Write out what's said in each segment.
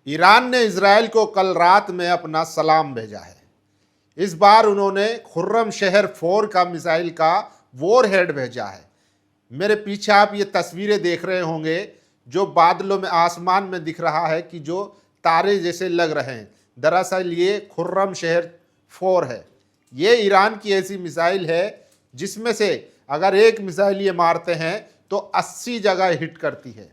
Iran ने Israel को कल रात में अपना सलाम भेजा है। इस बार उन्होंने खुर्रम शहर 4 का मिसाइल का वॉरहेड भेजा है। मेरे पीछे आप ये तस्वीरें देख रहे होंगे जो बादलों में आसमान में दिख रहा है कि जो तारे जैसे लग रहे हैं। दरअसल ये खुर्रम शहर 4 है। ये ईरान की ऐसी मिसाइल है जिसमें से अगर एक मिसाइल ये मारते हैं तो 80 जगह हिट करती है,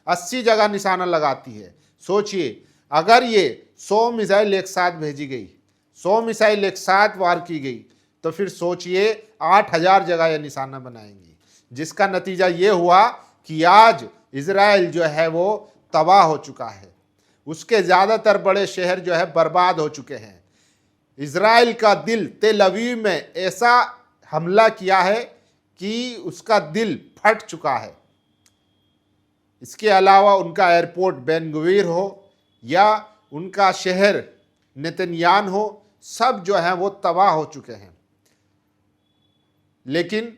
80 जगह निशाना लगाती है। सोचिए, अगर ये 100 मिसाइल एक साथ भेजी गई, 100 मिसाइल एक साथ वार की गई, तो फिर सोचिए 8000 जगह ये निशाना बनाएंगी, जिसका नतीजा ये हुआ कि आज इजराइल जो है वो तबाह हो चुका है। उसके ज़्यादातर बड़े शहर जो है बर्बाद हो चुके हैं। इजराइल का दिल तेल अवीव में ऐसा हमला किया है कि उसका दिल फट चुका है। इसके अलावा उनका एयरपोर्ट बेन गुवीर हो या उनका शहर नेतन्यान हो, सब जो है वो तबाह हो चुके हैं। लेकिन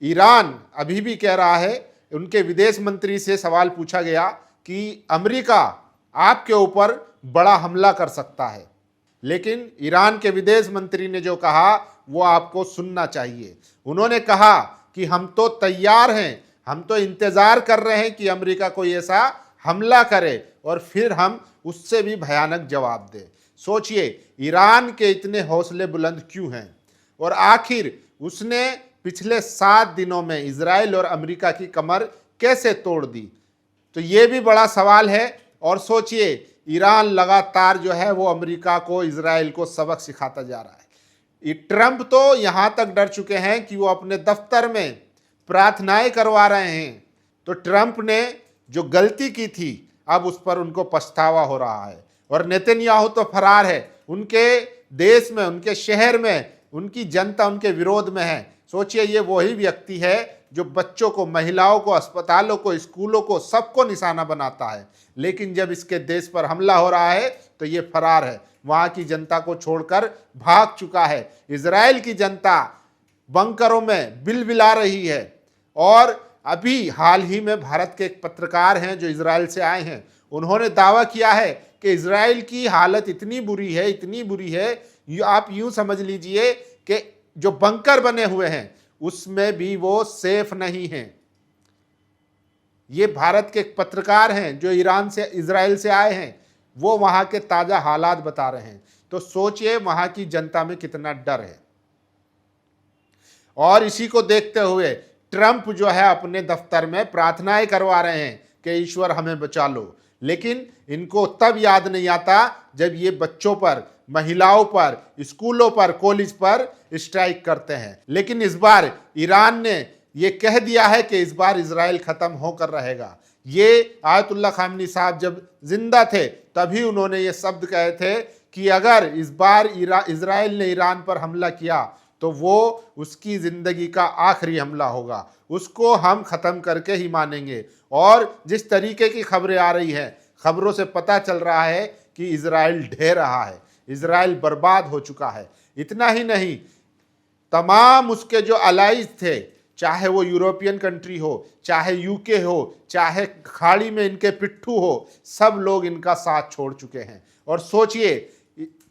ईरान अभी भी कह रहा है, उनके विदेश मंत्री से सवाल पूछा गया कि अमेरिका आपके ऊपर बड़ा हमला कर सकता है, लेकिन ईरान के विदेश मंत्री ने जो कहा वो आपको सुनना चाहिए। उन्होंने कहा कि हम तो तैयार हैं, हम तो इंतजार कर रहे हैं कि अमेरिका कोई ऐसा हमला करे और फिर हम उससे भी भयानक जवाब दें। सोचिए, ईरान के इतने हौसले बुलंद क्यों हैं और आखिर उसने पिछले 7 दिनों में इजराइल और अमेरिका की कमर कैसे तोड़ दी, तो ये भी बड़ा सवाल है। और सोचिए, ईरान लगातार जो है वो अमेरिका को, इजराइल को सबक सिखाता जा रहा है। ट्रंप तो यहाँ तक डर चुके हैं कि वो अपने दफ्तर में प्रार्थनाएं करवा रहे हैं। तो ट्रंप ने जो गलती की थी अब उस पर उनको पछतावा हो रहा है। और नेतन्याहू तो फरार है, उनके देश में, उनके शहर में उनकी जनता उनके विरोध में है। सोचिए, ये वही व्यक्ति है जो बच्चों को, महिलाओं को, अस्पतालों को, स्कूलों को, सबको निशाना बनाता है, लेकिन जब इसके देश पर हमला हो रहा है तो ये फरार है, वहाँ की जनता को छोड़कर भाग चुका है। इजराइल की जनता बंकरों में बिलबिला रही है। और अभी हाल ही में भारत के एक पत्रकार हैं जो इजराइल से आए हैं, उन्होंने दावा किया है कि इजराइल की हालत इतनी बुरी है, इतनी बुरी है, आप यूं समझ लीजिए कि जो बंकर बने हुए हैं उसमें भी वो सेफ नहीं हैं। ये भारत के एक पत्रकार हैं जो ईरान से, इजराइल से आए हैं, वो वहां के ताजा हालात बता रहे हैं। तो सोचिए वहां की जनता में कितना डर है। और इसी को देखते हुए ट्रंप जो है अपने दफ्तर में प्रार्थनाएं करवा रहे हैं कि ईश्वर हमें बचा लो, लेकिन इनको तब याद नहीं आता जब ये बच्चों पर, महिलाओं पर, स्कूलों पर, कॉलेज पर स्ट्राइक करते हैं। लेकिन इस बार ईरान ने ये कह दिया है कि इस बार इजराइल खत्म होकर रहेगा। ये आयतुल्लाह खामनी साहब जब जिंदा थे तभी उन्होंने ये शब्द कहे थे कि अगर इस बार इजराइल ने ईरान पर हमला किया तो वो उसकी जिंदगी का आखिरी हमला होगा, उसको हम खत्म करके ही मानेंगे। और जिस तरीके की खबरें आ रही हैं, खबरों से पता चल रहा है कि इजराइल ढह रहा है, इजराइल बर्बाद हो चुका है। इतना ही नहीं, तमाम उसके जो अलाइज थे, चाहे वो यूरोपियन कंट्री हो, चाहे यूके हो, चाहे खाड़ी में इनके पिट्ठू हो, सब लोग इनका साथ छोड़ चुके हैं। और सोचिए,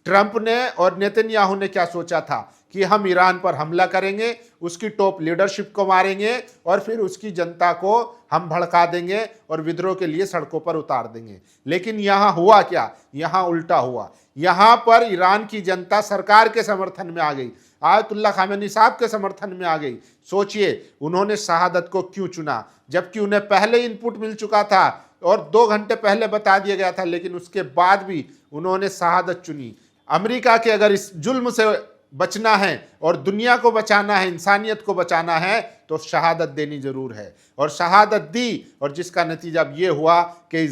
ट्रंप ने और नेतन्याहू ने क्या सोचा था कि हम ईरान पर हमला करेंगे, उसकी टॉप लीडरशिप को मारेंगे और फिर उसकी जनता को हम भड़का देंगे और विद्रोह के लिए सड़कों पर उतार देंगे। लेकिन यहाँ हुआ क्या? यहाँ उल्टा हुआ। यहाँ पर ईरान की जनता सरकार के समर्थन में आ गई, आयतुल्लाह खामेनी साहब के समर्थन में आ गई। सोचिए, उन्होंने शहादत को क्यों चुना, जबकि उन्हें पहले इनपुट मिल चुका था और 2 घंटे पहले बता दिया गया था, लेकिन उसके बाद भी उन्होंने शहादत चुनी। अमेरिका के अगर इस जुल्म से बचना है और दुनिया को बचाना है, इंसानियत को बचाना है, तो शहादत देनी जरूर है। और शहादत दी, और जिसका नतीजा अब ये हुआ कि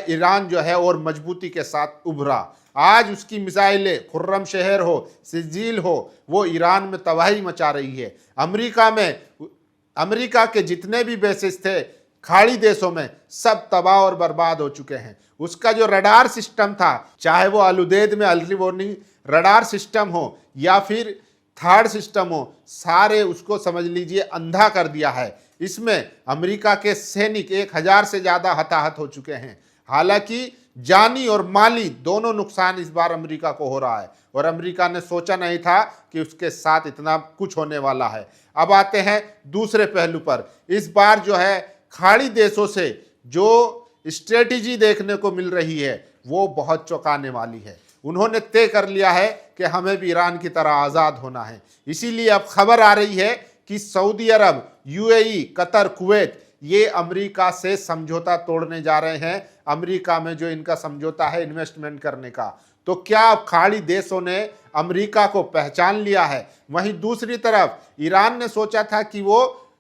ईरान जो है और मजबूती के साथ उभरा। आज उसकी मिसाइलें, खुर्रम शहर हो, सिजील हो, वो ईरान में तबाही मचा रही है। अमेरिका के जितने भी बेसिस थे खाड़ी देशों में, सब तबाह और बर्बाद हो चुके हैं। उसका जो रडार सिस्टम था, चाहे वो अलुदैद में अर्ली वार्निंग रडार सिस्टम हो या फिर थर्ड सिस्टम हो, सारे उसको समझ लीजिए अंधा कर दिया है। इसमें अमेरिका के सैनिक 1000 से ज़्यादा हताहत हो चुके हैं। हालांकि जानी और माली दोनों नुकसान इस बार अमेरिका को हो रहा है, और अमेरिका ने सोचा नहीं था कि उसके साथ इतना कुछ होने वाला है। अब आते हैं दूसरे पहलू पर। इस बार जो है खाड़ी देशों से जो स्ट्रेटेजी देखने को मिल रही है वो बहुत चौंकाने वाली है। उन्होंने तय कर लिया है कि हमें भी ईरान की तरह आज़ाद होना है। इसीलिए अब खबर आ रही है कि सऊदी अरब, यूएई, कतर, कुवैत ये अमेरिका से समझौता तोड़ने जा रहे हैं, अमेरिका में जो इनका समझौता है इन्वेस्टमेंट करने का। तो क्या अब खाड़ी देशों ने अमेरिका को पहचान लिया है? वहीं दूसरी तरफ ईरान ने सोचा था कि वो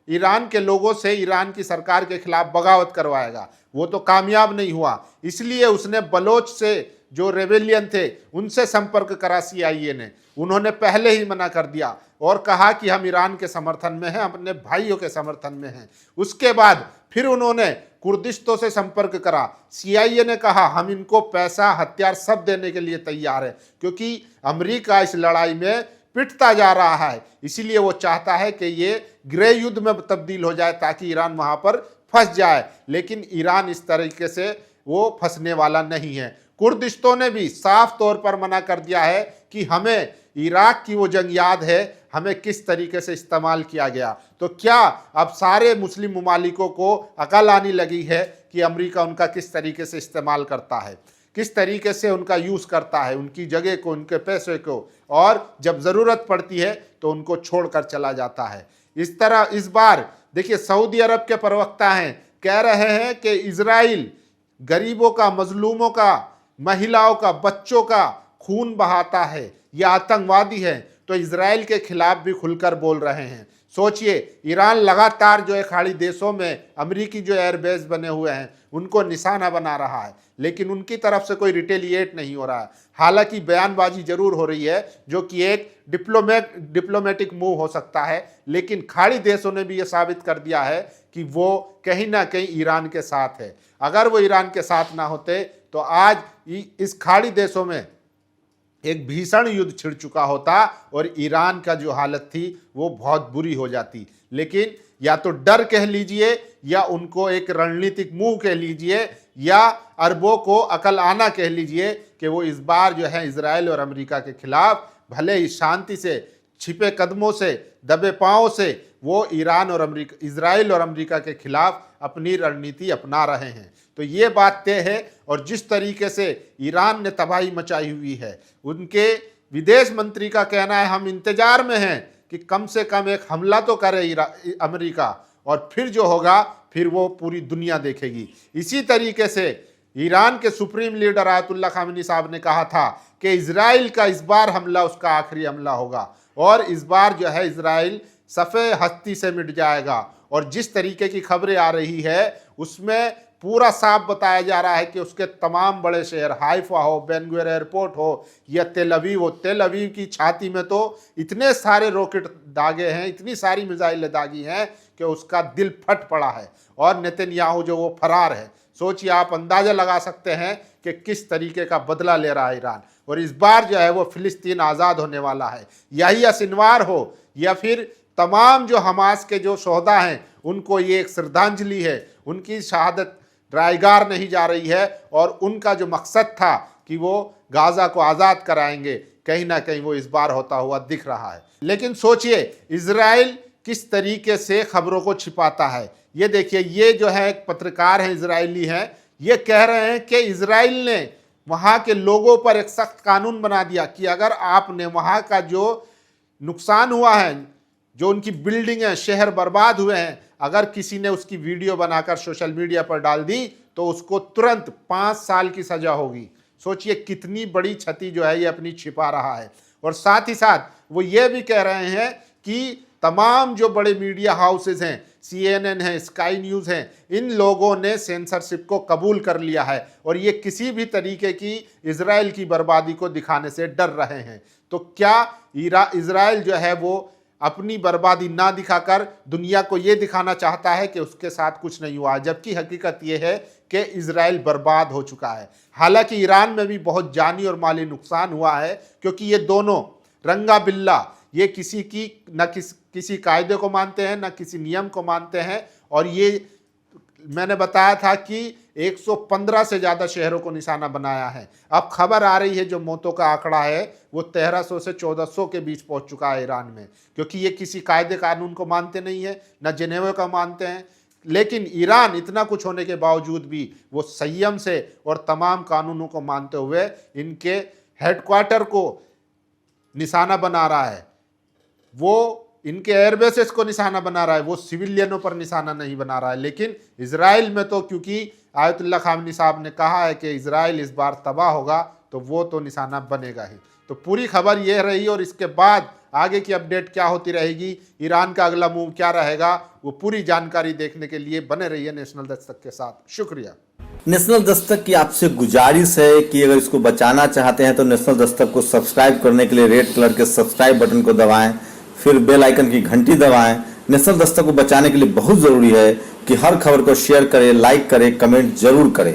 ईरान के लोगों से ईरान की सरकार के खिलाफ बगावत करवाएगा, वो तो कामयाब नहीं हुआ। इसलिए उसने बलोच से जो रेबेलियन थे उनसे संपर्क करा सीआईए ने। उन्होंने पहले ही मना कर दिया और कहा कि हम ईरान के समर्थन में हैं, अपने भाइयों के समर्थन में हैं। उसके बाद फिर उन्होंने कुर्दिश्तों से संपर्क करा। सीआईए ने कहा हम इनको पैसा, हथियार सब देने के लिए तैयार है, क्योंकि अमेरिका इस लड़ाई में पिटता जा रहा है। इसीलिए वो चाहता है कि ये गृह युद्ध में तब्दील हो जाए ताकि ईरान वहां पर फंस जाए। लेकिन ईरान इस तरीके से वो फंसने वाला नहीं है। कुर्दिश्तों ने भी साफ तौर पर मना कर दिया है कि हमें इराक की वो जंग याद है, हमें किस तरीके से इस्तेमाल किया गया। तो क्या अब सारे मुस्लिम ममालिकों को अकल आने लगी है कि अमेरिका उनका किस तरीके से इस्तेमाल करता है, किस तरीके से उनका यूज़ करता है, उनकी जगह को, उनके पैसे को, और जब ज़रूरत पड़ती है तो उनको छोड़कर चला जाता है। इस तरह इस बार देखिए सऊदी अरब के प्रवक्ता हैं, कह रहे हैं कि इजराइल गरीबों का, मजलूमों का, महिलाओं का, बच्चों का खून बहाता है, यह आतंकवादी है। तो इजराइल के खिलाफ भी खुलकर बोल रहे हैं। सोचिए, ईरान लगातार जो है खाड़ी देशों में अमेरिकी जो एयरबेस बने हुए हैं उनको निशाना बना रहा है, लेकिन उनकी तरफ से कोई रिटेलिएट नहीं हो रहा है। हालांकि बयानबाजी जरूर हो रही है जो कि एक डिप्लोमेटिक मूव हो सकता है, लेकिन खाड़ी देशों ने भी यह साबित कर दिया है कि वो कहीं ना कहीं ईरान के साथ है। अगर वो ईरान के साथ ना होते तो आज इस खाड़ी देशों में एक भीषण युद्ध छिड़ चुका होता और ईरान का जो हालत थी वो बहुत बुरी हो जाती। लेकिन या तो डर कह लीजिए या उनको एक रणनीतिक मूव कह लीजिए या अरबों को अकल आना कह लीजिए कि वो इस बार जो है इजराइल और अमेरिका के खिलाफ भले ही शांति से, छिपे कदमों से, दबे पांवों से वो इजराइल और अमेरिका के खिलाफ अपनी रणनीति अपना रहे हैं। तो ये बात तय है। और जिस तरीके से ईरान ने तबाही मचाई हुई है, उनके विदेश मंत्री का कहना है हम इंतजार में हैं कि कम से कम एक हमला तो करे अमेरिका, और फिर जो होगा फिर वो पूरी दुनिया देखेगी। इसी तरीके से ईरान के सुप्रीम लीडर आयतुल्लाह खामेनी साहब ने कहा था कि इजराइल का इस बार हमला उसका आखिरी हमला होगा और इस बार जो है इजराइल सफ़े हस्ती से मिट जाएगा। और जिस तरीके की खबरें आ रही है उसमें पूरा साफ बताया जा रहा है कि उसके तमाम बड़े शहर, हाइफा हो, बेन गुरियन एयरपोर्ट हो या तेल अवीव हो, तेल अवीव की छाती में तो इतने सारे रॉकेट दागे हैं, इतनी सारी मिसाइलें दागी हैं कि उसका दिल फट पड़ा है। और नेतन्याहू जो वो फरार है। सोचिए, आप अंदाजा लगा सकते हैं कि किस तरीके का बदला ले रहा है ईरान। और इस बार जो है वो फिलिस्तीन आज़ाद होने वाला है। यही सिनवार हो या फिर तमाम जो हमास के जो शोहदा हैं उनको ये एक श्रद्धांजलि है। उनकी शहादत रायगार नहीं जा रही है और उनका जो मकसद था कि वो गाज़ा को आज़ाद कराएंगे, कहीं ना कहीं वो इस बार होता हुआ दिख रहा है। लेकिन सोचिए इजराइल किस तरीके से खबरों को छिपाता है। ये देखिए, ये जो है एक पत्रकार हैं, इजरायली हैं, ये कह रहे हैं कि इजराइल ने वहाँ के लोगों पर एक सख्त कानून बना दिया कि अगर आपने वहाँ का जो नुकसान हुआ है, जो उनकी बिल्डिंग है, शहर बर्बाद हुए हैं, अगर किसी ने उसकी वीडियो बनाकर सोशल मीडिया पर डाल दी तो उसको तुरंत 5 साल की सजा होगी। सोचिए कितनी बड़ी क्षति जो है ये अपनी छिपा रहा है। और साथ ही साथ वो ये भी कह रहे हैं कि तमाम जो बड़े मीडिया हाउसेज हैं, CNN है, स्काई न्यूज़ हैं, इन लोगों ने सेंसरशिप को कबूल कर लिया है और ये किसी भी तरीके की इजराइल की बर्बादी को दिखाने से डर रहे हैं। तो क्या इजराइल जो है वो अपनी बर्बादी ना दिखाकर दुनिया को ये दिखाना चाहता है कि उसके साथ कुछ नहीं हुआ, जबकि हकीकत ये है कि इजराइल बर्बाद हो चुका है। हालांकि ईरान में भी बहुत जानी और माली नुकसान हुआ है, क्योंकि ये दोनों रंगा बिल्ला, ये किसी कायदे को मानते हैं, ना किसी नियम को मानते हैं, और ये मैंने बताया था कि 115 से ज़्यादा शहरों को निशाना बनाया है। अब खबर आ रही है जो मौतों का आंकड़ा है वो 1300 से 1400 के बीच पहुंच चुका है ईरान में, क्योंकि ये किसी कायदे कानून को मानते नहीं है, न जिनेवा का मानते हैं। लेकिन ईरान इतना कुछ होने के बावजूद भी वो संयम से और तमाम कानूनों को मानते हुए इनके हेडक्वार्टर को निशाना बना रहा है, वो इनके एयरबेसेस को निशाना बना रहा है, वो सिविलियनों पर निशाना नहीं बना रहा है। लेकिन इजराइल में तो क्योंकि आयतुल्लाह खामनी साहब ने कहा है कि इजराइल इस बार तबाह होगा तो वो तो निशाना बनेगा ही। तो पूरी खबर ये रही और इसके बाद आगे की अपडेट क्या होती रहेगी, ईरान का अगला मूव क्या रहेगा, वो पूरी जानकारी देखने के लिए बने रहिए नेशनल दस्तक के साथ। शुक्रिया। नेशनल दस्तक की आपसे गुजारिश है कि अगर इसको बचाना चाहते हैं तो नेशनल दस्तक को सब्सक्राइब करने के लिए रेड कलर के सब्सक्राइब बटन को दबाएं, फिर बेल आइकन की घंटी दबाएं। नेशनल दस्तक को बचाने के लिए बहुत जरूरी है कि हर खबर को शेयर करें, लाइक करें, कमेंट जरूर करें।